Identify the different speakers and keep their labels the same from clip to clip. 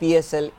Speaker 1: PSL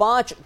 Speaker 1: 5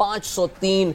Speaker 1: 503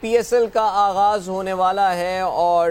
Speaker 1: PSL کا آغاز ہونے والا ہے اور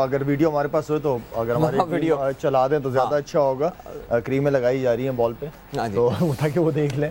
Speaker 2: اگر ویڈیو ہمارے پاس ہوئے تو اگر ہماری ویڈیو چلا دیں تو زیادہ اچھا ہوگا. کریمیں لگائی جا رہی ہیں بال پہ تو تاکہ وہ دیکھ لیں,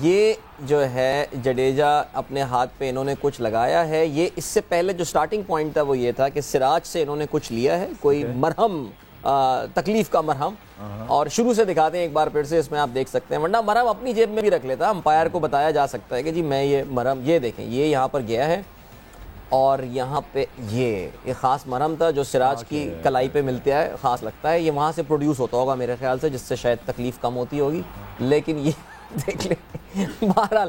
Speaker 1: یہ جو ہے جڈیجا اپنے ہاتھ پہ انہوں نے کچھ لگایا ہے. یہ اس سے پہلے جو سٹارٹنگ پوائنٹ تھا وہ یہ تھا کہ سراج سے انہوں نے کچھ لیا ہے, کوئی مرہم, تکلیف کا مرہم, اور شروع سے دکھاتے ہیں ایک بار پھر سے. اس میں آپ دیکھ سکتے ہیں, ورنہ مرہم اپنی جیب میں بھی رکھ لیتا, امپائر کو بتایا جا سکتا ہے کہ جی میں یہ مرہم, یہ دیکھیں یہ یہاں پر گیا ہے, اور یہاں پہ یہ خاص مرہم تھا جو سراج کی کلائی پہ ملتا ہے, خاص لگتا ہے. یہ وہاں سے پروڈیوس ہوتا ہوگا میرے خیال سے, جس سے شاید تکلیف کم ہوتی ہوگی. لیکن یہ دیکھ لیں, بہرحال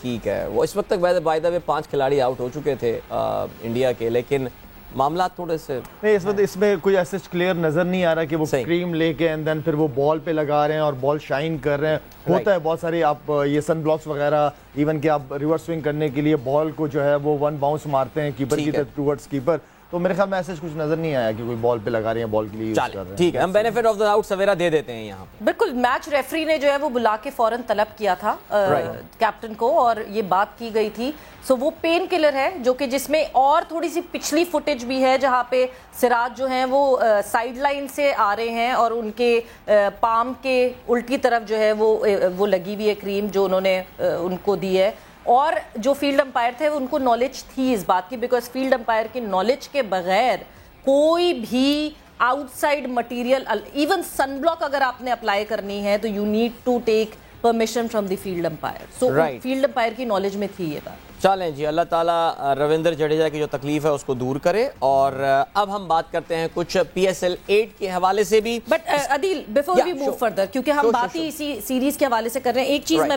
Speaker 1: ٹھیک ہے. وہ اس وقت تک بائی دا وے 5 کھلاڑی آؤٹ ہو چکے تھے انڈیا کے, لیکن معاملات تھوڑے سے
Speaker 2: نہیں, اس وقت اس میں کوئی ایسے کلیئر نظر نہیں آ رہا کہ وہ کریم لے کے اینڈ دین پھر وہ بال پہ لگا رہے ہیں اور بال شائن کر رہے ہیں. ہوتا ہے بہت ساری, آپ یہ سن بلاکس وغیرہ, ایون کہ آپ ریورس سوئنگ کرنے کے لیے بال کو جو ہے وہ 1 باؤنس مارتے ہیں کیپر کی طرف ٹورڈز کیپر, تو میرے خیال میں ایسے کچھ نظر نہیں آیا کہ کوئی بال پہ لگا رہے ہیں, بال کے لیے یوز کر رہے ہیں.
Speaker 1: ٹھیک ہے, ہم بینیفٹ آف دا ڈاؤٹ سویرا دے دیتے ہیں یہاں پہ.
Speaker 3: بالکل, میچ ریفری نے جو ہے وہ بلا کے فوراً طلب کیا تھا کیپٹن کو, اور یہ بات کی گئی تھی. سو وہ پین کلر ہے جو کہ جس میں اور تھوڑی سی پچھلی فوٹیج بھی ہے جہاں پہ سراج جو ہیں وہ سائیڈ لائن سے آ رہے ہیں اور ان کے پام کے الٹی طرف جو ہے وہ لگی ہوئی ہے کریم جو انہوں نے ان کو دی ہے. اور جو فیلڈ امپائر تھے ان کو نالج تھی اس بات کی, بیکاز فیلڈ امپائر کی نالج کے بغیر کوئی بھی outside material, even sunblock اگر آپ نے اپلائی کرنی ہے تو you need to take permission from the field umpire. So field umpire کی نالج میں تھی یہ بات.
Speaker 1: چلیں جی, اللہ تعالیٰ رویندر جڈیجا کی جو تکلیف ہے اس کو دور کرے. اور اب ہم بات کرتے ہیں کچھ PSL 8 کے حوالے سے بھی.
Speaker 3: But Adeel, before we move further, کیونکہ ہم بات ہی اسی سیریز کے حوالے سے کر رہے ہیں, ایک چیز میں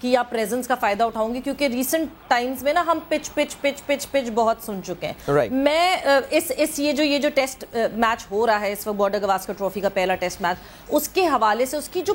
Speaker 3: کی آپ پریزنس کا فائدہ اٹھاؤں گی, کیونکہ ریسنٹ ٹائمز میں نا ہم پچ بہت سن چکے ہیں. میں اس یہ جو ٹیسٹ میچ ہو رہا ہے اس وقت, بارڈر گواسکر ٹرافی کا پہلا ٹیسٹ میچ, اس کے حوالے سے اس کی جو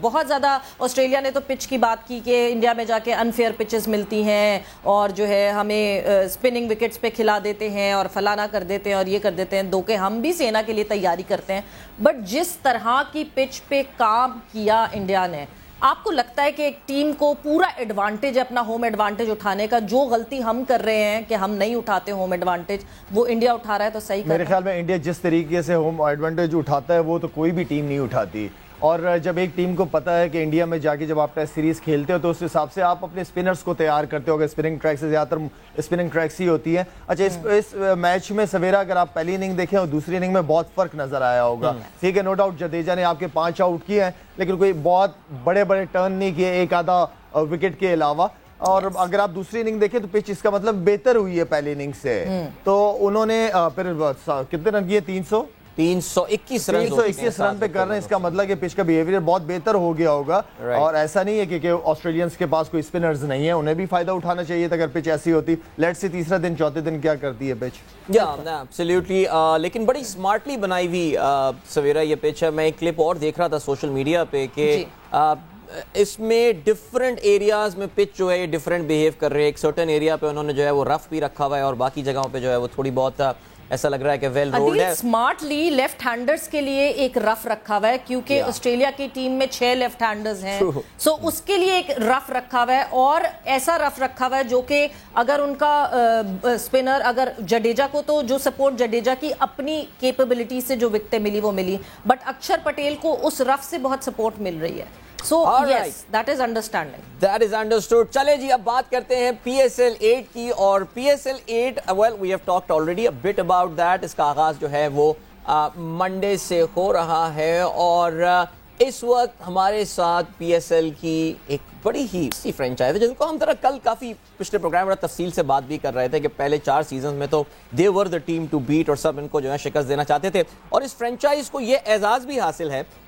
Speaker 3: بہت زیادہ. آسٹریلیا نے تو پچ کی بات کی کہ انڈیا میں جا کے انفیئر پچز ملتی ہیں اور جو ہے ہمیں اسپننگ وکٹس پہ کھلا دیتے ہیں اور فلانا کر دیتے ہیں اور یہ کر دیتے ہیں, دو کہ ہم بھی سینا کے لیے تیاری کرتے ہیں. بٹ جس طرح کی پچ پہ کام کیا انڈیا نے, آپ کو لگتا ہے کہ ایک ٹیم کو پورا ایڈوانٹیج, اپنا ہوم ایڈوانٹیج اٹھانے کا, جو غلطی ہم کر رہے ہیں کہ ہم نہیں اٹھاتے ہوم ایڈوانٹیج, وہ انڈیا اٹھا رہا ہے تو صحیح کر رہا ہے؟
Speaker 2: میرے خیال میں انڈیا جس طریقے سے ہوم ایڈوانٹیج اٹھاتا ہے وہ تو کوئی بھی ٹیم نہیں اٹھاتی. اور جب ایک ٹیم کو پتہ ہے کہ انڈیا میں جا کے جب آپ ٹیسٹ سیریز کھیلتے ہو تو اس حساب سے آپ اپنے اسپنرز کو تیار کرتے ہو. اسپننگ ٹریک سے زیادہ تر اسپننگ ٹریکس ہی ہوتی ہیں. اچھا, اس میچ میں سویرا اگر آپ پہلی اننگ دیکھیں اور دوسری اننگ میں بہت فرق نظر آیا ہوگا. ٹھیک ہے, نو ڈاؤٹ جڈیجا نے آپ کے 5 آؤٹ کیے ہیں, لیکن کوئی بہت بڑے ٹرن نہیں کیے ایک آدھا وکٹ کے علاوہ. اور اگر آپ دوسری اننگ دیکھیں تو پچ اس کا مطلب بہتر ہوئی ہے پہلی اننگ سے. تو انہوں نے پھر کتنے رن کیے,
Speaker 1: 321
Speaker 2: رن پہ کر رہے ہیں, اس کا مطلب کہ پچ کا بیہیویئر بہت بہتر ہو گیا ہوگا. اور ایسا نہیں ہے کہ آسٹریلینز کے پاس کوئی اسپنرز نہیں ہیں, انہیں بھی فائدہ اٹھانا چاہیے تھا اگر پچ ایسی ہوتی. لیٹس سی تیسرا دن چوتھے دن کیا کرتی ہے پچ.
Speaker 1: ایبسلیوٹلی, لیکن بڑی سمارٹلی بنائی ہوئی سویرا یہ پچ ہے. میں ایک کلپ اور دیکھ رہا تھا سوشل میڈیا پہ کہ اس میں ڈفرنٹ ایریاز میں پچ جو ہے یہ ڈفرنٹ بیہیو کر رہے ہیں. ایک سرٹن ایریا پہ انہوں نے جو ہے وہ رف بھی رکھا ہوا ہے اور باقی جگہوں پہ جو ہے وہ تھوڑی بہت ایسا لگ رہا ہے کہ ویل روڈ ہے.
Speaker 3: سمارٹلی لیفٹ ہینڈرز کے لیے ایک رف رکھا ہوا ہے, کیونکہ آسٹریلیا کی ٹیم میں 6 لیفٹ ہینڈرز ہیں. سو اس کے لیے ایک رف رکھا ہوا ہے, اور ایسا رف رکھا ہوا ہے جو کہ اگر ان کا اسپنر, اگر جڈیجا کو, تو جو سپورٹ جڈیجا کی اپنی کیپبلٹی سے جو وکٹیں ملی وہ ملی, بٹ اکشر پٹیل کو اس رف سے بہت سپورٹ مل رہی ہے. So yes, that is understanding.
Speaker 1: That is understood. چلے جی, اب بات کرتے ہیں PSL 8 کی. اور PSL 8, well we have talked already a bit about that. اس کا آغاز جو ہے وہ منڈے سے ہو رہا ہے, اور اس وقت ہمارے ساتھ PSL کی ایک بڑی ہی فرینچائز ہے جن کو ہم کل کافی پچھلے پروگرام میں تفصیل سے بات بھی کر رہے تھے کہ پہلے 4 سیزنز میں تو they were the team to beat, اور سب ان کو جو ہے شکست دینا چاہتے تھے. اور اس فرینچائز کو یہ اعزاز بھی حاصل ہے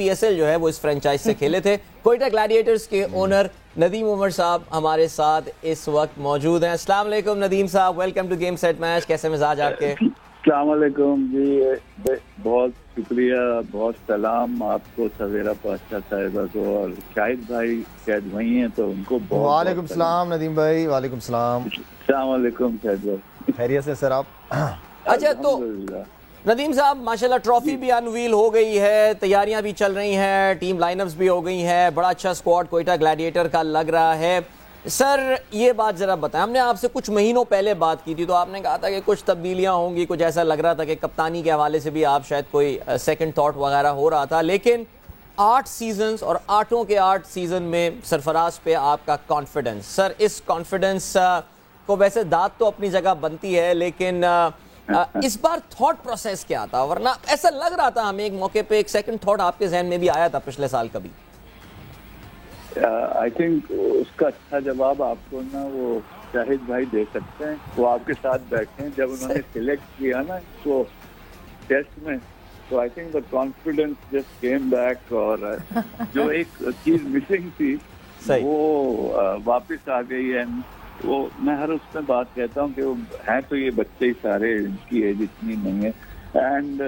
Speaker 1: PSL جو ہے وہ اس فرینچائز سے کھیلے تھے. کوئٹہ گلیڈیٹرز کے اونر ندیم عمر صاحب ہمارے ساتھ اس وقت موجود ہیں. السلام علیکم ندیم صاحب, welcome to game set match. کیسے مزاج آپ کے؟
Speaker 4: السلام علیکم جی، بہت شکریہ، بہت سلام آپ کو، سویرا پاشا صاحبہ کو، اور شاہد بھائی شاید وہی ہیں تو ان کو بہت
Speaker 2: وعلیکم السلام ندیم بھائی. وعلیکم السلام.
Speaker 4: السلام علیکم شاہد بھائی،
Speaker 2: خیریت سے سر آپ؟
Speaker 1: اچھا تو ندیم صاحب ماشاءاللہ ٹرافی بھی انویل ہو گئی ہے، تیاریاں بھی چل رہی ہیں، ٹیم لائن اپس بھی ہو گئی ہیں، بڑا اچھا اسکواڈ کوئٹہ گلیڈیٹر کا لگ رہا ہے. سر یہ بات ذرا بتائیں، ہم نے آپ سے کچھ مہینوں پہلے بات کی تھی تو آپ نے کہا تھا کہ کچھ تبدیلیاں ہوں گی، کچھ ایسا لگ رہا تھا کہ کپتانی کے حوالے سے بھی آپ شاید کوئی سیکنڈ تھاٹ وغیرہ ہو رہا تھا، لیکن 8 سیزنز اور 8 کے 8 سیزن میں سرفراز پہ آپ کا کانفیڈنس، سر اس کانفیڈنس کو ویسے داد تو اپنی جگہ بنتی ہے، لیکن اس بار تھاٹ پروسیس کیا تھا؟ ورنہ ایسا لگ رہا تھا ہمیں ایک موقع پہ ایک سیکنڈ تھاٹ آپ کے ذہن میں بھی آیا تھا پچھلے سال کبھی.
Speaker 4: آئی تھنک اس کا اچھا جواب آپ کو نا وہ شاہد بھائی دے سکتے ہیں، وہ آپ کے ساتھ بیٹھے ہیں جب انہوں نے سلیکٹ کیا نا اس کو ٹیسٹ میں، تو I think the confidence just came back, اور جو ایک چیز مسنگ تھی وہ واپس آ گئی ہے. وہ میں ہر اس میں بات کہتا ہوں کہ وہ ہیں تو یہ بچے ہی سارے، ان کی ایج اتنی نہیں ہے، اینڈ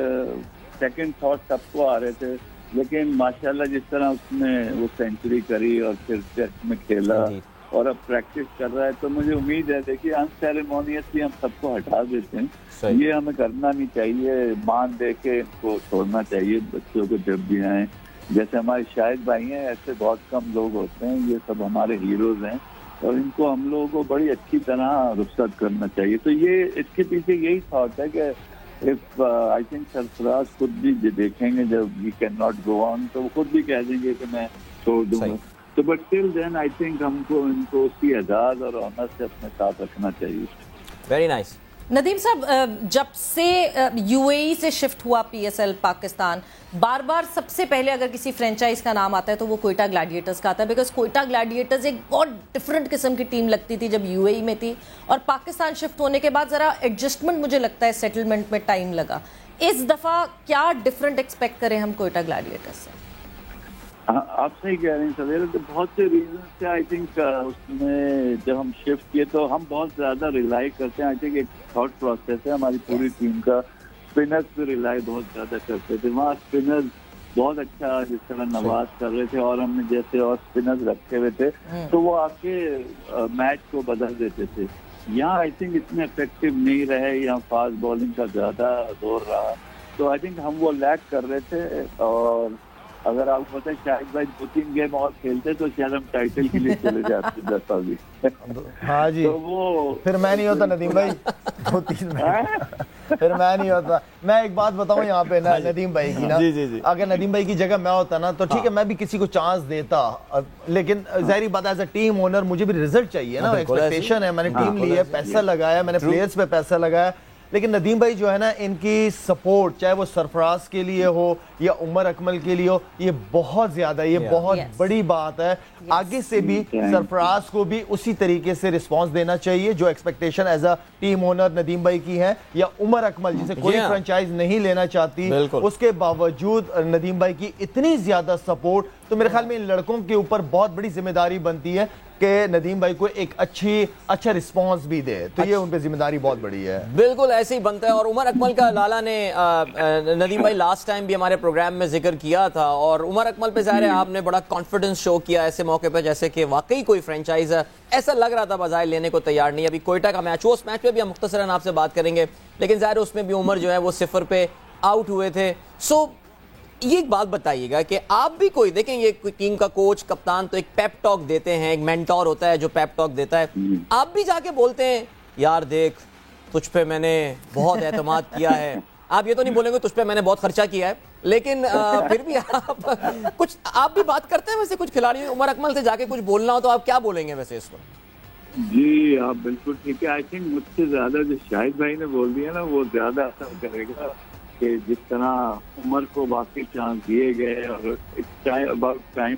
Speaker 4: سیکنڈ تھاٹ سب کو آ رہے تھے، لیکن ماشاءاللہ جس طرح اس نے وہ سینچری کری اور پھر ٹیسٹ میں کھیلا اور اب پریکٹس کر رہا ہے، تو مجھے امید ہے، دیکھیے انسیریمونیسلی ہم سب کو ہٹا دیتے ہیں، یہ ہمیں کرنا نہیں چاہیے، مان دے کے ان کو چھوڑنا چاہیے بچوں کو جب بھی آئیں. جیسے ہمارے شاہد بھائی ہیں ایسے بہت کم لوگ ہوتے ہیں، یہ سب ہمارے ہیروز ہیں اور ان کو ہم لوگوں کو بڑی اچھی طرح رخصت کرنا چاہیے. تو یہ اس کے پیچھے یہی تھاٹ ہے کہ آئی تھنک سرفراز خود بھی دیکھیں گے جب وی کین ناٹ گو آن تو وہ خود بھی کہہ دیں گے کہ میں چھوڑ دوں گا. تو but till then I think ہم کو ان کو اس کی اعزاز اور آنر سے اپنے ساتھ رکھنا چاہیے.
Speaker 1: Very nice.
Speaker 3: ندیم صاحب جب سے یو اے ای سے شفٹ ہوا پی ایس ایل پاکستان، بار بار سب سے پہلے اگر کسی فرینچائز کا نام آتا ہے تو وہ کوئٹہ گلیڈیٹرز کا آتا ہے، بیکاز کوئٹہ گلیڈیٹرز ایک بہت ڈفرنٹ قسم کی ٹیم لگتی تھی جب یو اے ای میں تھی، اور پاکستان شفٹ ہونے کے بعد ذرا ایڈجسٹمنٹ مجھے لگتا ہے سیٹلمنٹ میں ٹائم لگا. اس دفعہ کیا ڈفرنٹ ایکسپیکٹ کریں ہم کوئٹہ گلیڈیٹرز سے؟
Speaker 4: آپ صحیح کہہ رہے ہیں سویرا، تو بہت سے ریزنس تھے. آئی تھنک اس میں جب ہم شفٹ کیے تو ہم بہت زیادہ ریلائی کرتے ہیں، آئی تھنک ایک تھاٹ پروسیس ہے ہماری پوری ٹیم کا، اسپنرز پہ ریلائی بہت زیادہ کرتے تھے. وہاں اسپنرز بہت اچھا جس طرح نواز کر رہے تھے اور ہم نے جیسے اور اسپنرز رکھے ہوئے تھے تو وہ آ کے میچ کو بدل دیتے تھے. یہاں آئی تھنک اتنے افیکٹو نہیں رہے، یہاں فاسٹ بالنگ کا زیادہ دور رہا، تو آئی تھنک ہم وہ لیک کر رہے تھے. اور اگر آپ کو پتہ ہے شاہد بھائی 2-3 گیم اور کھیلتے تو شاید ہم ٹائٹل کے لیے چلے جاتے دفعہ بھی.
Speaker 2: ہاں جی،
Speaker 4: تو وہ
Speaker 2: پھر میں نہیں ہوتا ندیم بھائی 2-3 میں، پھر میں نہیں ہوتا. میں ایک بات بتاؤں یہاں پہ ندیم بھائی کی نا، اگر ندیم بھائی کی جگہ میں ہوتا نا تو ٹھیک ہے میں بھی کسی کو چانس دیتا، لیکن ظاہری بات ہے ایز اے ٹیم اونر مجھے بھی رزلٹ چاہیے نا، ایکسپیکٹیشن ہے، میں نے ٹیم لی ہے، پیسہ لگایا، میں نے پلیئرز پہ پیسہ لگایا. لیکن ندیم بھائی جو ہے نا ان کی سپورٹ چاہے وہ سرفراز کے لیے ہو یا عمر اکمل کے لیے ہو، یہ بہت زیادہ، یہ بہت بڑی بات ہے. آگے سے بھی سرفراز کو بھی اسی طریقے سے رسپانس دینا چاہیے جو expectation as a team owner Nadeem بھائی کی ہے، یا عمر اکمل جسے کوئی فرنچائز نہیں لینا چاہتی، اس کے باوجود ندیم بھائی کی اتنی زیادہ سپورٹ. تو میرے خیال میں ان لڑکوں کے اوپر بہت بڑی ذمہ داری بنتی ہے کہ ندیم بھائی کو ایک اچھا رسپانس بھی دے، تو یہ ان پہ ذمہ داری بہت بڑی ہے.
Speaker 1: بالکل ایسے ہی بنتا ہے. اور عمر اکمل کا لالا نے ندیم بھائی لاسٹ ٹائم بھی ہمارے پروگرام میں ذکر کیا تھا، اور عمر اکمل پہ ظاہر ہے آپ نے بڑا کانفیڈنس شو کیا ایسے موقع پہ جیسے کہ واقعی کوئی فرینچائز ایسا لگ رہا تھا بظاہر لینے کو تیار نہیں. ابھی کوئٹہ کا میچ ہو، اس میچ پہ بھی ہم مختصراً آپ سے بات کریں گے، لیکن ظاہر اس میں بھی عمر جو ہے وہ 0 پہ آؤٹ ہوئے تھے. سو یہ ایک بات بتائیے گا کہ آپ بھی کوئی دیکھیں یہ ٹیم کا کوچ کپتان تو ایک پیپ ٹاک دیتے ہیں، ایک مینٹور ہوتا ہے جو پیپ ٹاک دیتا ہے، آپ بھی جا کے بولتے ہیں یار دیکھ تجھ پہ میں نے بہت اعتماد کیا ہے، آپ یہ تو نہیں بولیں گے تجھ پہ میں نے بہت خرچہ کیا ہے، لیکن پھر بھی آپ بھی بات کرتے ہیں ویسے کچھ کھلاڑی عمر اکمل سے جا کے کچھ بولنا ہو تو آپ کیا بولیں گے ویسے اس وقت؟
Speaker 4: جی آپ بالکل ٹھیک ہے. آئی تھنک مجھ سے زیادہ جو شاہد بھائی نے بول دیا نا وہ زیادہ اثر کرے گا کہ جس طرح عمر کو باقی چانس دیے گئے اور اباؤٹ ٹائم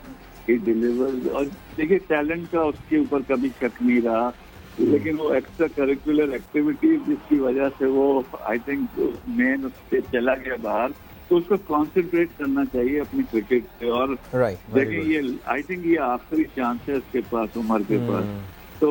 Speaker 4: ہی ڈیلیور. اور دیکھیے ٹیلنٹ کا اس کے اوپر کبھی شک نہیں رہا، لیکن وہ ایکسٹرا کریکولر ایکٹیویٹیز جس کی وجہ سے وہ آئی تھنک مین اس سے چلا گیا باہر، تو اس کو کانسنٹریٹ کرنا چاہیے اپنی کرکٹ پہ. اور دیکھیں یہ آئی تھنک یہ آخری چانس ہے اس کے پاس، عمر کے پاس، تو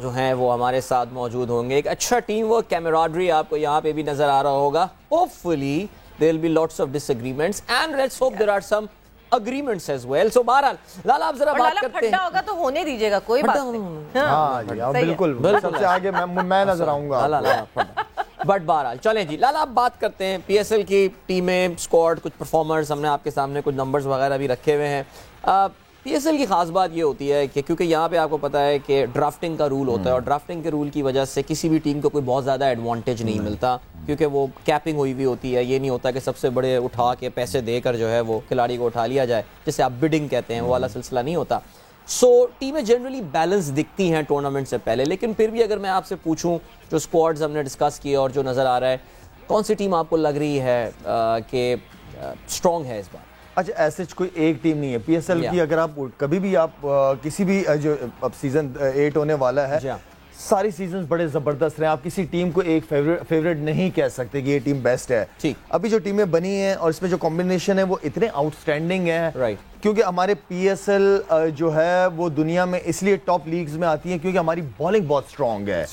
Speaker 1: جو ہیں وہ ہمارے ساتھ موجود ہوں گے. ایک اچھا ٹیم ورک کیمراڈری آپ کو یہاں پہ بھی نظر آ رہا ہوگا. Hopefully there will be lots of disagreements and let's hope there are some agreements as well. So بہرحال لالا آپ ذرا بات کرتے ہیں.
Speaker 3: پھڈا ہوگا تو ہونے دیجیے گا, کوئی بات نہیں.
Speaker 2: ہاں جی بالکل, سب سے آگے میں نظر آؤں گا.
Speaker 1: بٹ بہرحال چلیں جی لالا آپ بات کرتے ہیں پی ایس ایل کی ٹیمیں, اسکواڈ, کچھ پرفارمرز, ہم نے آپ کے سامنے کچھ نمبرز وغیرہ بھی رکھے ہوئے ہیں. پی ایس ایل کی خاص بات یہ ہوتی ہے کہ کیونکہ یہاں پہ آپ کو پتا ہے کہ ڈرافٹنگ کا رول ہوتا ہے, اور ڈرافٹنگ کے رول کی وجہ سے کسی بھی ٹیم کو کوئی بہت زیادہ ایڈوانٹیج نہیں ملتا, کیونکہ وہ کیپنگ ہوئی ہوئی ہوتی ہے. یہ نہیں ہوتا کہ سب سے بڑے اٹھا کے پیسے دے کر جو ہے وہ کھلاڑی کو اٹھا لیا جائے, جسے آپ بڈنگ کہتے ہیں, وہ والا سلسلہ نہیں ہوتا. سو ٹیمیں جنرلی بیلنس دکھتی ہیں ٹورنامنٹ سے پہلے, لیکن پھر بھی اگر میں آپ سے پوچھوں جو اسکواڈز ہم نے ڈسکس کیے اور جو نظر آ رہا ہے, کون سی ٹیم آپ کو لگ رہی ہے کہ اسٹرانگ ہے اس بار؟
Speaker 2: اچھا ایسے کوئی ایک ٹیم نہیں ہے پی ایس ایل کی. اگر آپ کبھی بھی آپ کسی بھی جو اب سیزن 8 ہونے والا ہے, ساری سیزنز بڑے زبردست رہے. آپ کسی ٹیم کو ایک فیوریٹ نہیں کہہ سکتے کہ یہ ٹیم بیسٹ ہے. ابھی جو ٹیمیں بنی ہیں اور اس میں جو کمبینیشن ہے وہ اتنے آؤٹ اسٹینڈنگ ہیں, کیونکہ ہمارے پی ایس ایل جو ہے وہ دنیا میں اس لیے ٹاپ لیگز میں آتی ہیں کیونکہ ہماری بالنگ بہت اسٹرانگ ہے.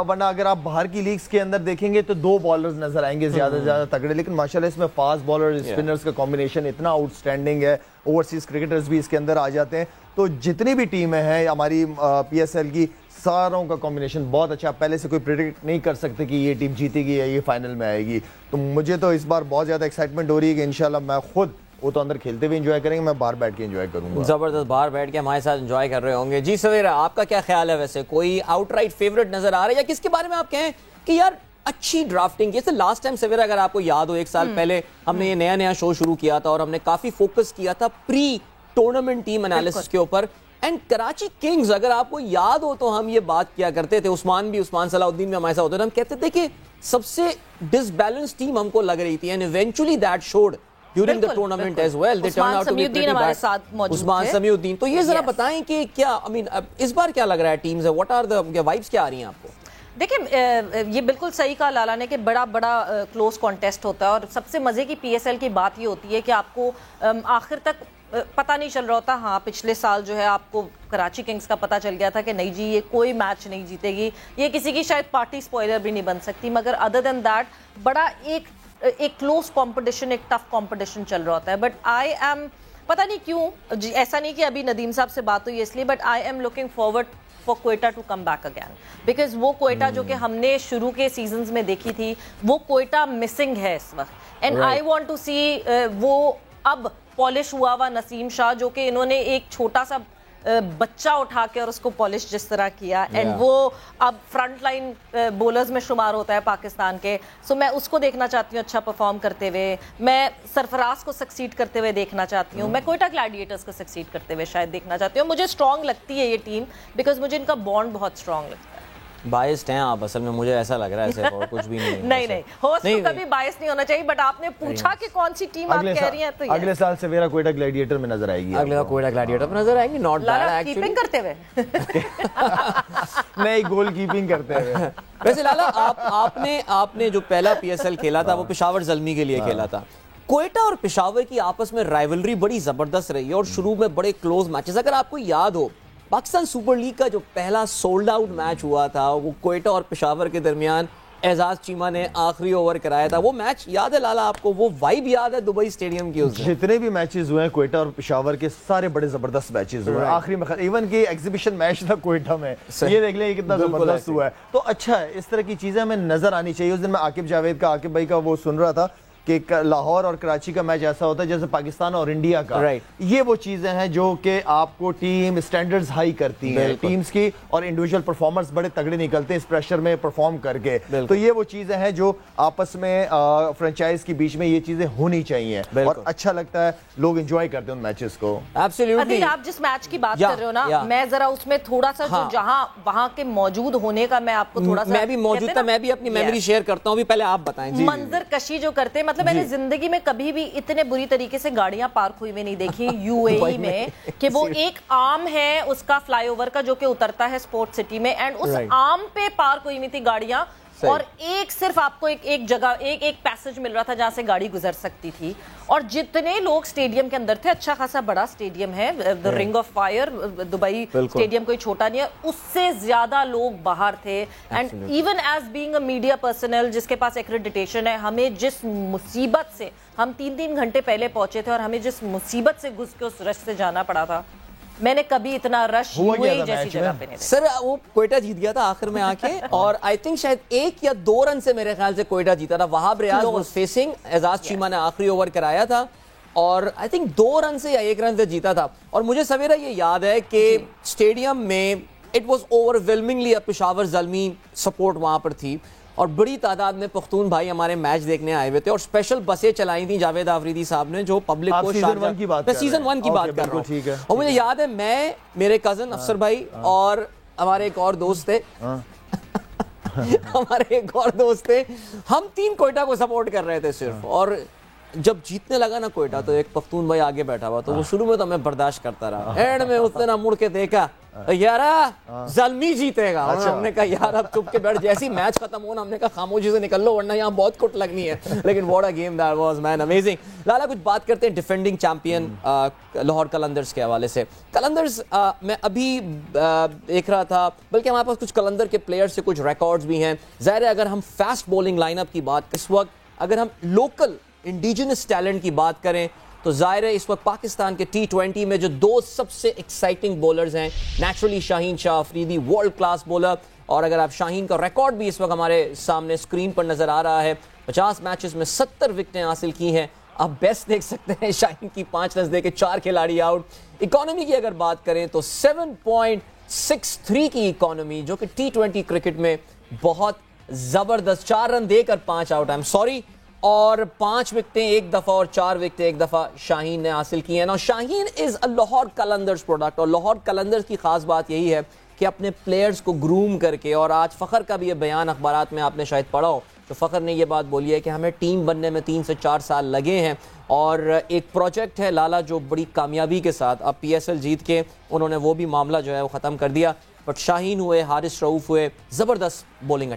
Speaker 2: ورنہ اگر آپ باہر کی لیگز کے اندر دیکھیں گے تو 2 بالرز نظر آئیں گے زیادہ سے زیادہ تگڑے, لیکن ماشاءاللہ اس میں فاسٹ بالر اسپنرز کا کمبینیشن اتنا آؤٹ اسٹینڈنگ ہے. اوورسیز کرکٹرز بھی اس کے اندر آ جاتے ہیں. تو جتنی بھی ٹیمیں ہیں ہماری پی ایس ایل کی, ساروں کا کمبینیشن بہت اچھا. پہلے سے کوئی پریڈکٹ نہیں کر سکتے کہ یہ ٹیم جیتے گی یا یہ فائنل میں آئے گی. تو مجھے تو اس بار بہت زیادہ ایکسائٹمنٹ ہو رہی ہے کہ انشاءاللہ میں خود, وہ تو اندر کھیلتے ہوئے انجوائے کریں گے, میں باہر بیٹھ کے انجوائے کروں گا.
Speaker 1: زبردست, باہر بیٹھ کے ہمارے ساتھ انجوائے کر رہے ہوں گے. جی سویرا آپ کا کیا خیال ہے, ویسے کوئی آؤٹ رائٹ فیوریٹ نظر آ رہا ہے, یا کس کے بارے میں آپ کہیں کہ یار اچھی ڈرافٹنگ. جیسے لاسٹ ٹائم سویرا اگر آپ کو یاد ہو 1 سال پہلے ہم نے یہ نیا شو شروع کیا تھا اور ہم نے کافی فوکس کیا تھا پری ٹورنامنٹ ٹیم انالیسس کے اوپر. اینڈ کراچی کنگز اگر آپ کو یاد ہو تو ہم یہ بات کیا کرتے تھے, عثمان صلاح الدین بھی ہمارے ساتھ ہوتے تھے, ہم کہتے تھے کہ سب سے ڈس بیلنس ٹیم ہم کو لگ رہی تھی. And eventually that should during the tournament as well. They turned out to be pretty bad. عثمان سمیع الدین. تو یہ ذرا بتائیں کہ کیا اس بار کیا لگ رہا ہے ٹیمز ہے, what are the vibes کیا آ رہی ہیں آپ کو؟
Speaker 3: دیکھیں یہ بالکل صحیح کہا لالا نے کہ بڑا کلوز کانٹیسٹ ہوتا ہے, اور سب سے مزے کی پی ایس ایل کی بات یہ ہوتی ہے کہ آپ کو آخر تک پتہ نہیں چل رہا ہوتا. ہاں پچھلے سال جو ہے آپ کو کراچی کنگز کا پتہ چل گیا تھا کہ نہیں جی یہ کوئی میچ نہیں جیتے گی, یہ کسی کی شاید پارٹی سپوائلر بھی نہیں بن سکتی, مگر ادر دین دیٹ بڑا ایک کلوز کمپٹیشن, ایک ٹف کمپٹیشن چل رہا ہوتا ہے. بٹ آئی ایم, پتہ نہیں کیوں, ایسا نہیں کہ ابھی ندیم صاحب سے بات ہوئی اس لیے, but I am looking forward for Quetta to come back again, because وہ کوئٹہ جو کہ ہم نے شروع کے سیزنز میں دیکھی تھی وہ کوئٹہ مسنگ ہے اس وقت. اینڈ آئی وانٹ ٹو سی وہ اب پالش ہوا ہوا نسیم شاہ, جو کہ انہوں نے ایک چھوٹا سا بچہ اٹھا کے اور اس کو پالش جس طرح کیا, اینڈ وہ اب فرنٹ لائن بولرز میں شمار ہوتا ہے پاکستان کے. سو میں اس کو دیکھنا چاہتی ہوں اچھا پرفارم کرتے ہوئے, میں سرفراز کو سکسیڈ کرتے ہوئے دیکھنا چاہتی ہوں, میں کوئٹہ گلیڈیٹرز کو سکسیڈ کرتے ہوئے شاید دیکھنا چاہتی ہوں. مجھے اسٹرانگ لگتی ہے یہ ٹیم بیکاز مجھے ان کا بانڈ بہت اسٹرانگ لگتا ہے.
Speaker 1: بائسڈ ہیں آپ اصل میں, مجھے ایسا لگ رہا ہے, ایسے اور کچھ بھی نہیں.
Speaker 3: نہیں ہوسٹ کو کبھی بائس نہیں ہونا چاہیے, بٹ آپ نے پوچھا کہ کون سی ٹیم آپ کہہ رہی ہیں تو
Speaker 2: اگلے سال سے میرا کوئٹہ گلیڈیٹر میں نظر آئے گی.
Speaker 1: اگلے سال کوئٹہ گلیڈیٹر میں نظر آئے گی. ناٹ بیڈ ایکچولی,
Speaker 3: کیپنگ کرتے ہوئے
Speaker 2: نہیں, گول کیپنگ کرتے ہوئے.
Speaker 1: ویسے لالا آپ نے جو پہلا پی ایس ایل کھیلا تھا وہ پشاور زلمی کے لیے کھیلا تھا. کوئٹہ اور پشاور کی آپس میں رائیولری بڑی زبردست رہی ہے اور شروع میں بڑے کلوز میچز. اگر آپ کو یاد ہو پاکستان سپر لیگ کا جو پہلا سولڈ آؤٹ میچ ہوا تھا وہ کوئٹہ اور پشاور کے درمیان اعزاز چیمہ نے آخری اوور کرایا تھا. وہ میچ یاد ہے لالا آپ کو, وہ وائب یاد ہے دبئی اسٹیڈیم کی؟ اس
Speaker 2: جتنے بھی میچز ہوئے ہیں کوئٹہ اور پشاور کے سارے بڑے زبردست میچز ہوئے ہیں. آخری میں ایون کہ ایگزیبیشن میچ تھا کوئٹہ میں, یہ دیکھ لیں کتنا زبردست ہوا ہے. تو اچھا ہے, اس طرح کی چیزیں ہمیں نظر آنی چاہیے. اس دن میں عاقب جاوید کا, عاقب بھائی کا وہ سن رہا تھا کہ لاہور اور کراچی کا میچ ایسا ہوتا ہے جیسے پاکستان اور انڈیا کا. یہ وہ چیزیں ہیں جو کہ آپ کو ٹیم سٹینڈرڈز ہائی کرتی ہیں ٹیمز کی, اور انڈیویجول پرفارمرز بڑے تگڑے نکلتے ہیں اس پریشر میں پرفارم کر کے. تو یہ وہ چیزیں ہیں جو آپس میں فرنچائز کے بیچ میں یہ چیزیں ہونی چاہیے, اور اچھا لگتا ہے, لوگ انجوائے کرتے ہیں ان میچز کو.
Speaker 3: ایبسلیوٹلی. آپ جس میچ کی بات کر رہے ہو نا, میں ذرا اس میں تھوڑا سا جو جہاں وہاں کے موجود ہونے کا میں آپ کو تھوڑا سا,
Speaker 1: میں بھی موجود تھا, میں بھی اپنی میموری شیئر کرتا ہوں. پہلے آپ بتائیں.
Speaker 3: منظر کشی جو کرتے, مطلب میں نے زندگی میں کبھی بھی اتنے بری طریقے سے گاڑیاں پارک ہوئی ہوئی نہیں دیکھی یو اے ای میں, کہ وہ ایک آرم ہے اس کا فلائی اوور کا جو کہ اترتا ہے سپورٹ سٹی میں, اینڈ اس آرم پہ پارک ہوئی ہوئی تھی گاڑیاں اور ایک صرف آپ کو ایک جگہ ایک پیسج مل رہا تھا جہاں سے گاڑی گزر سکتی تھی, اور جتنے لوگ اسٹیڈیم کے اندر تھے, اچھا خاصا بڑا اسٹیڈیم ہے, دا رنگ آف فائر دبئی اسٹیڈیم کوئی چھوٹا نہیں ہے, اس سے زیادہ لوگ باہر تھے. And even as being a media personal جس کے پاس ایکریڈیٹیشن ہے, ہمیں جس مصیبت سے, ہم 3 گھنٹے پہلے پہنچے تھے اور ہمیں جس مصیبت سے گھس کے اس رش سے جانا پڑا تھا, میں نے کبھی اتنا رش جیسی جگہ پہ نہیں.
Speaker 1: سر وہ کوئٹہ جیت گیا تھا آخر میں آ کے, اور آئی تھنک شاید 1 یا 2 رن سے میرے خیال سے کوئٹہ جیتا تھا. وہاب ریاض واز فیسنگ, اعزاز چیمہ نے آخری اوور کرایا تھا اور آئی تھنک 2 رن سے یا 1 رن سے جیتا تھا. اور مجھے سویرا یہ یاد ہے کہ اسٹیڈیم میں it was overwhelmingly Peshawar Zalmi support وہاں پر تھی, اور بڑی تعداد میں پختون بھائی ہمارے میچ دیکھنے آئے ہوئے تھے, اور اسپیشل بسیں چلائی تھیں جاوید آفریدی صاحب نے جو پبلک کو
Speaker 2: سیزن 1 کی بات
Speaker 1: کر رہا ہوں. اور مجھے یاد ہے میں, میرے کزن افسر بھائی اور ہمارے ایک اور دوست تھے, ہم 3 کوئٹہ کو سپورٹ کر رہے تھے صرف. اور جب جیتنے لگا نا کوئٹہ تو ایک پختون بھائی آگے بیٹھا ہوا, تو وہ شروع میں تو ہمیں برداشت کرتا رہا, اینڈ میں اس نے نہ مڑ کے دیکھا, یارا زلمی جیتے گا. ہم نے کہا یار اب چپ کے بیٹھ, جیسی میچ ختم ہونا ہم نے کہا خاموشی سے نکل لو ورنہ یہاں بہت کٹ لگنی ہے. لیکن what a game that was man, amazing. Lala کچھ بات کرتے ہیں ڈیفینڈنگ چیمپئن لاہور قلندرز کے حوالے سے. قلندرز میں ابھی دیکھ رہا تھا, بلکہ ہمارے پاس کچھ قلندر کے پلیئر سے کچھ ریکارڈز بھی ہیں. ظاہر ہے اگر ہم فاسٹ بولنگ لائن اپ کی بات اس وقت, اگر ہم لوکل انڈیجنس ٹیلنٹ کی بات کریں تو ظاہر ہے اس وقت پاکستان کے T20 میں جو 2 سب سے ایکسائٹنگ بولرز ہیں, نیچرلی شاہین شاہ آفریدی ورلڈ کلاس بولر, اور اگر آپ شاہین کا ریکارڈ بھی اس وقت ہمارے سامنے اسکرین پر نظر آ رہا ہے, 50 میچز میں 70 وکٹیں حاصل کی ہیں. آپ بیسٹ دیکھ سکتے ہیں شاہین کی 5 رنز دے کے 4 کھلاڑی آؤٹ. اکانومی کی اگر بات کریں تو 7.63 کی اکانومی, جو کہ T20 کرکٹ میں بہت زبردست, 4 رن دے کر 5 آؤٹ, آئی ایم سوری, اور 5 وکٹیں ایک دفعہ اور 4 وکٹیں ایک دفعہ شاہین نے حاصل کی ہیں. اور شاہین از اے لاہور قلندرز پروڈکٹ, اور لاہور قلندرز کی خاص بات یہی ہے کہ اپنے پلیئرز کو گروم کر کے, اور آج فخر کا بھی یہ بیان اخبارات میں آپ نے شاید پڑھا ہو, تو فخر نے یہ بات بولی ہے کہ ہمیں ٹیم بننے میں 3 سے 4 سال لگے ہیں, اور ایک پروجیکٹ ہے لالا جو بڑی کامیابی کے ساتھ اب PSL جیت کے انہوں نے وہ بھی معاملہ جو ہے وہ ختم کر دیا. بٹ شاہین ہوئے, حارث رؤوف ہوئے, زبردست بولنگ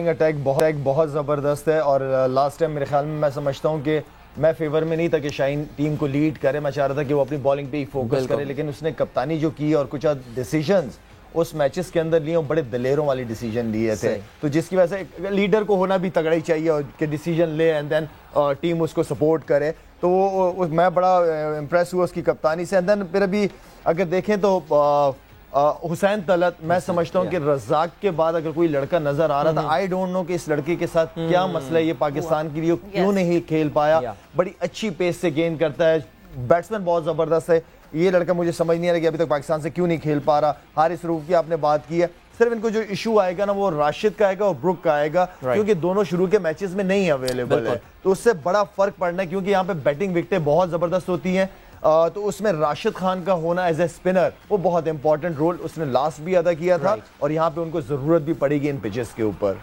Speaker 1: اٹیک
Speaker 2: بہت زبردست ہے. اور لاسٹ ٹائم میرے خیال میں سمجھتا ہوں کہ میں فیور میں نہیں تھا کہ شاہین ٹیم کو لیڈ کرے, میں چاہ رہا تھا کہ وہ اپنی بالنگ پہ ہی فوکس کرے, لیکن اس نے کپتانی جو کی اور کچھ ڈیسیجنز اس میچز کے اندر لیے, بڑے دلیروں والی ڈیسیجن لیے تھے. تو جس کی وجہ سے لیڈر کو ہونا بھی تگڑا ہی چاہیے اور کہ ڈیسیجن لے اینڈ دین ٹیم اس کو سپورٹ کرے. تو وہ میں بڑا امپریس ہوا اس کی کپتانی سے. اینڈ دین پھر ابھی اگر دیکھیں تو حسین طلعت, میں سمجھتا ہوں کہ رزاق کے بعد اگر کوئی لڑکا نظر آ رہا تھا, آئی ڈونٹ نو کہ اس لڑکے کے ساتھ کیا مسئلہ ہے, یہ پاکستان کے لیے کیوں نہیں کھیل پایا. بڑی اچھی پیس سے گین کرتا ہے, بیٹسمین بہت زبردست ہے. یہ لڑکا مجھے سمجھ نہیں آ رہا کہ ابھی تک پاکستان سے کیوں نہیں کھیل پا رہا. حارث رؤوف کی آپ نے بات کی ہے, صرف ان کو جو ایشو آئے گا نا وہ راشد کا آئے گا اور بروک کا آئے گا, کیونکہ دونوں شروع کے میچز میں نہیں اویلیبل ہے, تو اس سے بڑا فرق پڑنا ہے, کیونکہ یہاں پہ بیٹنگ وکٹیں بہت زبردست ہوتی ہیں. تو اس میں راشد خان کا ہونا ایز اے اسپنر وہ بہت امپورٹنٹ رول اس نے لاسٹ بھی ادا کیا تھا, اور یہاں پہ ان کو ضرورت بھی پڑے گی ان پچز کے اوپر.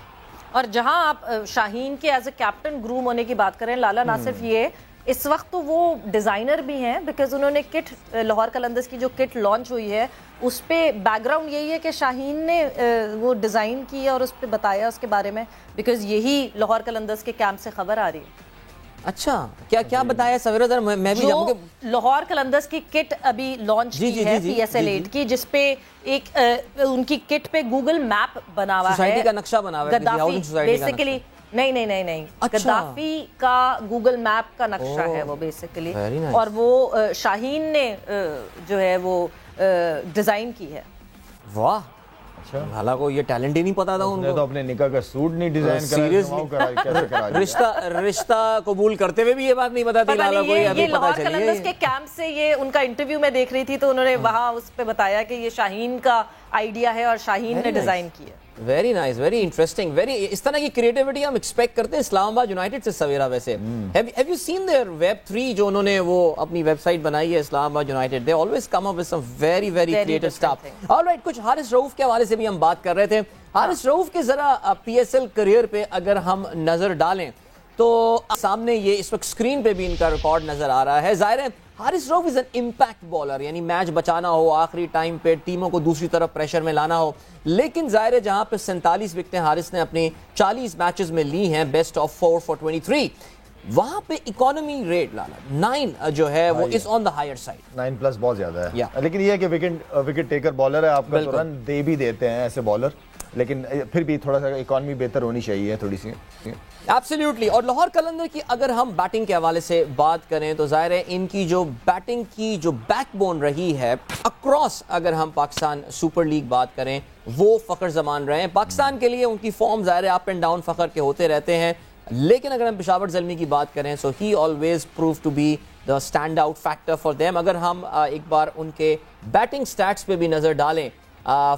Speaker 3: اور جہاں آپ شاہین کے ایز اے کیپٹن گروم ہونے کی بات کریں لالا, نہ صرف یہ, اس وقت تو وہ ڈیزائنر بھی ہیں, بیکاز انہوں نے کٹ, لاہور قلندرز کی جو کٹ لانچ ہوئی ہے اس پہ بیک گراؤنڈ یہی ہے کہ شاہین نے وہ ڈیزائن کی اور اس پہ بتایا اس کے بارے میں, بیکاز یہی لاہور قلندرز کے کیمپ سے خبر آ رہی ہے.
Speaker 1: اچھا کیا بتایا سویرا ذرا میں بھی
Speaker 3: جو لاہور قلندرز کی کٹ ابھی لانچ کی ہے PSL 8 کی, جس پہ ایک ان کی کٹ پہ گوگل میپ بنا ہوا ہے,
Speaker 1: سوسائٹی کا نقشہ بنا ہوا ہے,
Speaker 3: غدافی بیسیکلی, نہیں غدافی کا گوگل میپ کا نقشہ ہے وہ بیسیکلی, اور وہ شاہین نے جو ہے وہ ڈیزائن کی ہے.
Speaker 1: واہ, حالانکہ یہ ٹیلنٹ ہی نہیں پتا تھا ان کو,
Speaker 2: تو اپنے نکاح کا سوٹ نہیں ڈیزائن کرا,
Speaker 1: رشتہ قبول کرتے ہوئے بھی یہ بات نہیں پتا تھی لالا کو.
Speaker 3: یہ لاہور قلندرز کے کیمپ سے, یہ ان کا انٹرویو میں دیکھ رہی تھی تو انہوں نے وہاں اس پہ بتایا کہ یہ شاہین کا آئیڈیا ہے اور شاہین نے ڈیزائن کی ہے.
Speaker 1: Very nice, very interesting, very اس طرح کی کریٹیوٹی ہم ایکسپیکٹ کرتے ہیں اسلام آباد یونائٹڈ سے سویرا. ویسے have you seen their web 3 جو انہوں نے وہ اپنی ویب سائٹ بنائی ہے اسلام آباد United, they always come up with some very creative stuff. All right, کچھ حارث رؤوف کے حوالے سے بھی ہم بات کر رہے تھے. حارث رؤوف کے ذرا PSL کریئر پہ اگر ہم نظر ڈالیں تو سامنے یہ اس وقت اسکرین پہ بھی ان کا ریکارڈ نظر آ رہا ہے. ظاہر ہے حارث روف از این امپیکٹ بالر, یعنی میچ بچانا ہو, آخری ٹائم پہ ٹیموں کو دوسری طرف پریشر میں لانا ہو, لیکن ظاہر ہے جہاں پہ 47 وکٹیں حارث نے اپنی 40 میچز میں لی ہیں, بیسٹ آف 4 for 23, وہاں پہ اکانومی ریٹ لالا 9 جو ہے وہ از آن دا ہائر سائڈ.
Speaker 2: 9+ بہت زیادہ ہے, لیکن یہ ہے کہ وکٹ ٹیکر بالر ہے آپ کا, تو رن دے بھی دیتے ہیں ایسے بالر, لیکن پھر بھی تھوڑا سا اکانومی بہتر ہونی چاہیے تھوڑی سی.
Speaker 1: ایبسلیوٹلی. اور لاہور قلندر کی اگر ہم بیٹنگ کے حوالے سے بات کریں تو ظاہر ہے ان کی جو بیٹنگ کی جو بیک بون رہی ہے اکراس, اگر ہم پاکستان سپر لیگ بات کریں, وہ فخر زمان رہے ہیں. پاکستان کے لیے ان کی فارم ظاہر ہے اپ اینڈ ڈاؤن فخر کے ہوتے رہتے ہیں, لیکن اگر ہم پشاور زلمی کی بات کریں so he always prove to be the stand out factor for them. اگر ہم ایک بار ان کے بیٹنگ سٹیٹس پہ بھی نظر ڈالیں,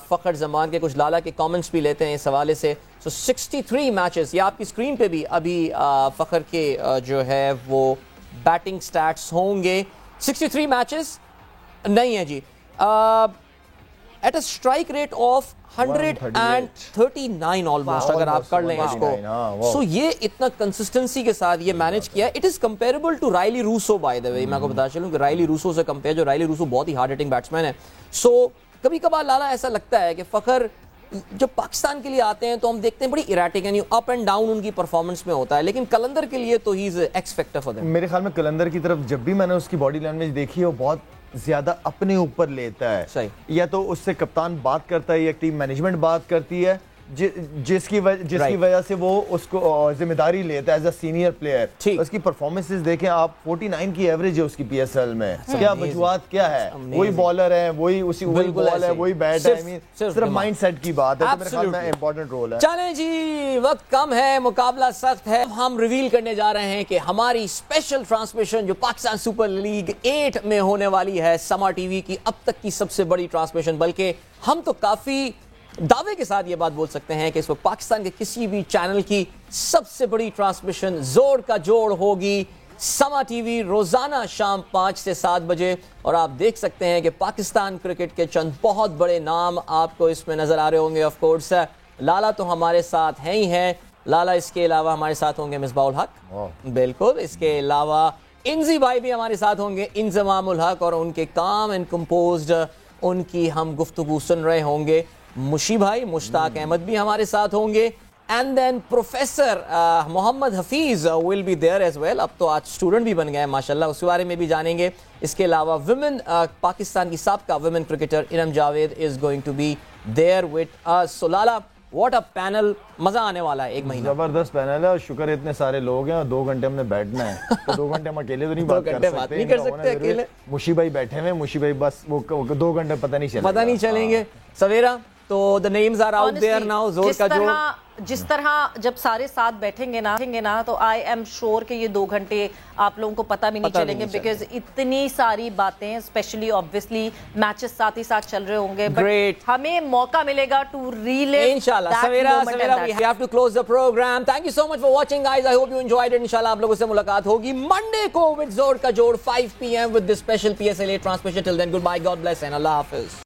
Speaker 1: فخر زمان کے کچھ لالا کے کامنٹس بھی لیتے ہیں اس حوالے سے. سو 63 میچز, یہ آپ کی اسکرین پہ بھی ابھی فخر کے جو ہے وہ بیٹنگ سٹیٹس ہوں گے. 63 میچز نہیں ہے جی, at a strike rate of 139 almost, اگر آپ کر لیں اس کو. سو یہ اتنا کنسسٹنسی کے ساتھ یہ مینج کیا ہے. It is comparable to Rilee Rossouw by the way. میں آپ کو بتا چلوں کہ رائلی روسو سے کمپیئر, جو رائلی روسو بہت ہی ہارڈ ہٹنگ بیٹسمین ہے. سو کبھی کبھار لالا ایسا لگتا ہے کہ فخر جب پاکستان کے لیے آتے ہیں تو ہم دیکھتے ہیں بڑی ایراٹک, یعنی اپ اینڈ ڈاؤن ان کی پرفارمنس میں ہوتا ہے, لیکن قلندر کے لیے تو ہی از ایکس فیکٹر فار دیم.
Speaker 2: میرے خیال میں قلندر کی طرف جب بھی میں نے اس کی باڈی لینگویج دیکھی ہے, وہ بہت زیادہ اپنے اوپر لیتا ہے.
Speaker 1: صحیح.
Speaker 2: یا تو اس سے کپتان بات کرتا ہے یا ٹیم مینجمنٹ بات کرتی ہے, جس کی وجہ سے وہ اس کو ذمہ داری لیتا ہے ایز اے سینئر پلیئر. اس کی پرفارمنسز دیکھیں آپ, 49 کی ایوریج ہے اس کی پی ایس ایل میں. کیا وجوہات کیا ہے, وہی بالر ہے, وہی بال ہے, وہی بیٹ ہے, صرف مائنڈ سیٹ کی بات ہے. تو میرے خیال میں امپورٹنٹ رول ہے.
Speaker 1: چلیں جی, وقت کم ہے, مقابلہ سخت ہے. ہم ریویل کرنے جا رہے ہیں کہ ہماری اسپیشل ٹرانسمیشن جو پاکستان سپر لیگ 8 میں ہونے والی ہے, سما ٹی وی کی اب تک کی سب سے بڑی ٹرانسمیشن, بلکہ ہم تو کافی دعوے کے ساتھ یہ بات بول سکتے ہیں کہ اس وقت پاکستان کے کسی بھی چینل کی سب سے بڑی ٹرانسمیشن زور کا جوڑ ہوگی سما ٹی وی, روزانہ شام 5 سے 7 بجے. اور آپ دیکھ سکتے ہیں کہ پاکستان کرکٹ کے چند بہت بڑے نام آپ کو اس میں نظر آ رہے ہوں گے. آف کورس لالا تو ہمارے ساتھ ہیں ہی ہیں, لالا اس کے علاوہ ہمارے ساتھ ہوں گے مصباح الحق, بالکل, اس کے علاوہ انزی بھائی بھی ہمارے ساتھ ہوں گے, انضمام الحق, اور ان کے کام اینڈ کمپوزڈ ان کی ہم گفتگو سن رہے ہوں گے. مشی بھائی, مشتاق احمد بھی ہمارے ساتھ ہوں گے, and then professor Mohammad Hafeez will be there as well. اب تو آج اسٹوڈنٹ بھی بن گئے ہیں ماشاءاللہ, اس کے بارے میں بھی جانیں گے. اس کے علاوہ ویمن, پاکستان کی سابقہ women cricketer Anam Javed is going to be there with us. So Lala, what a panel, مزہ آنے والا ہے, ایک مہینہ
Speaker 2: زبردست پینل ہے. اور شکر ہے اتنے سارے لوگ ہیں, اور 2 گھنٹے ہم نے بیٹھنا ہے, تو 2 گھنٹے ہم اکیلے تو نہیں بات کر سکتے
Speaker 1: اکیلے.
Speaker 2: مشی بھائی بیٹھے ہوئے, مشی بھائی بس وہ 2 گھنٹے پتہ نہیں
Speaker 1: چلیں گے. سویرا, تو the names are out there now, زور کا جوڑ.
Speaker 3: جس طرح جب سارے ساتھ بیٹھیں گے نا تو آئی ایم شور کہ یہ 2 گھنٹے آپ لوگوں کو پتہ بھی نہیں چلیں گے, بیکاز اتنی ساری باتیں, اسپیشلی آبویسلی میچز ساتھ ہی ساتھ چل رہے ہوں گے, بٹ ہمیں موقع ملے گا ٹو ریلیو
Speaker 1: انشاءاللہ. سویرا, we have to close the program. Thank you so much for watching guys. I hope you enjoyed it. انشاءاللہ آپ لوگوں سے ملاقات ہوگی منڈے کو with زور کا جوڑ 5 PM with this special PSL 8 transmission. Till then, goodbye, God bless and اللہ حافظ.